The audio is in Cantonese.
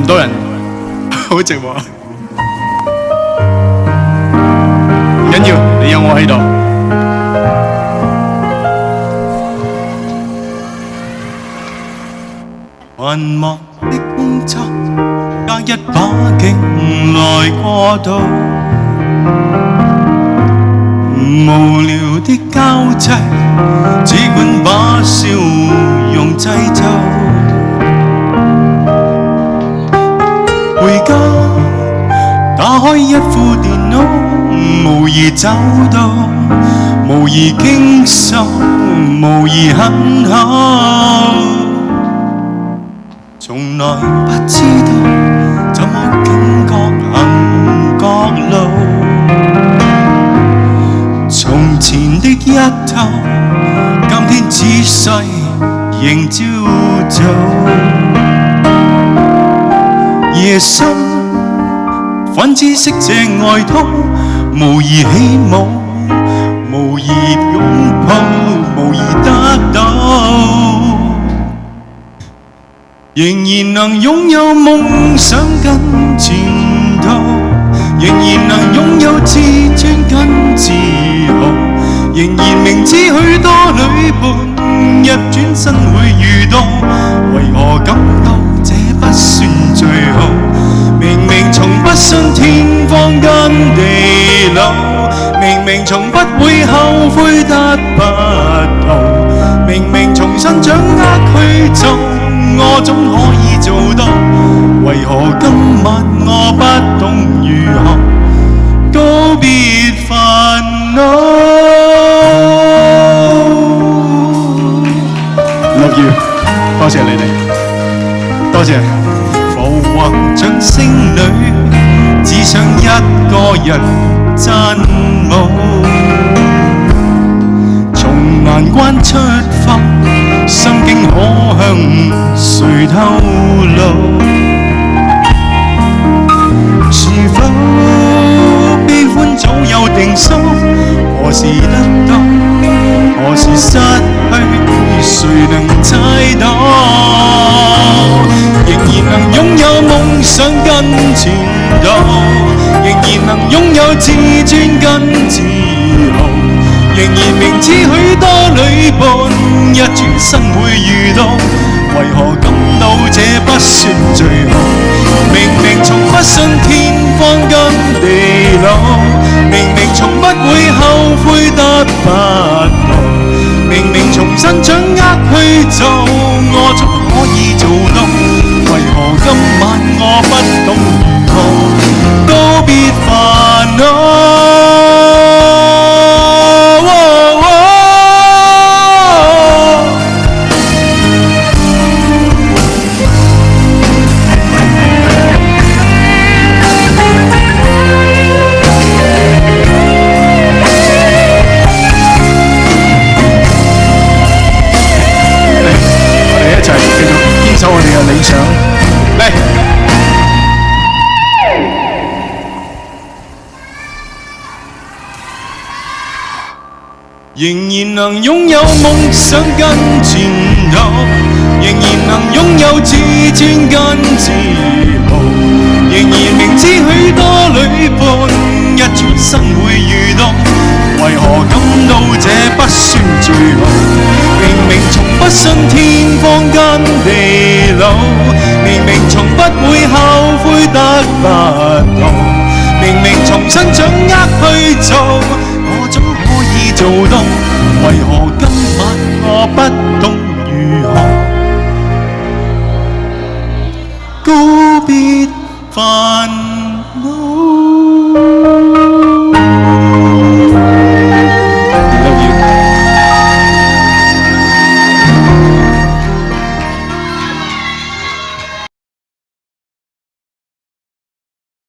咁多人，好寂寞。唔緊要，你有我喺度。繁忙的工作，隔一把勁來過渡。無聊的交際，只管把笑容製造。回家打開一副電腦，無疑找到，無疑傾訴，無疑很好。從來不知道怎麼警覺行角路。從前的一套，今天仔細仍朝早。夜深，粉紫色這外套，無疑起舞，無疑擁抱，無疑得到。仍然能擁有夢想跟前途，仍然能擁有自尊跟自豪，仍然明知許多旅伴一轉身會遇到，為何感到這不算最好？明明從不信天荒跟地老，明明從不會後悔得不到，明明從新掌握去做，我總可以做到，為何今晚我不懂如何告別煩惱。Love you， 多謝你哋，多謝。浮雲像星女，只想一個人真舞。從難關出發，心境可向誰透露？是否悲歡早有定數？何時得到，何時失去，誰能猜到？仍然能擁有夢想跟前途，仍然能擁有自尊跟自豪，仍然明知許多旅伴一轉身會遇到，為何感到這不算最好？明明從不信天荒跟地老，明明從不會後悔得不到，明明重新掌握去做，我總可以做到，為何今晚我不懂如何告別煩惱？守我哋嘅理想，嚟！仍然能擁有夢想跟前途，仍然能擁有自尊跟自豪，仍然明知許多旅伴一轉身會遇到，為何感到這不算最好？明明從不信天荒跟地老，明明從不會後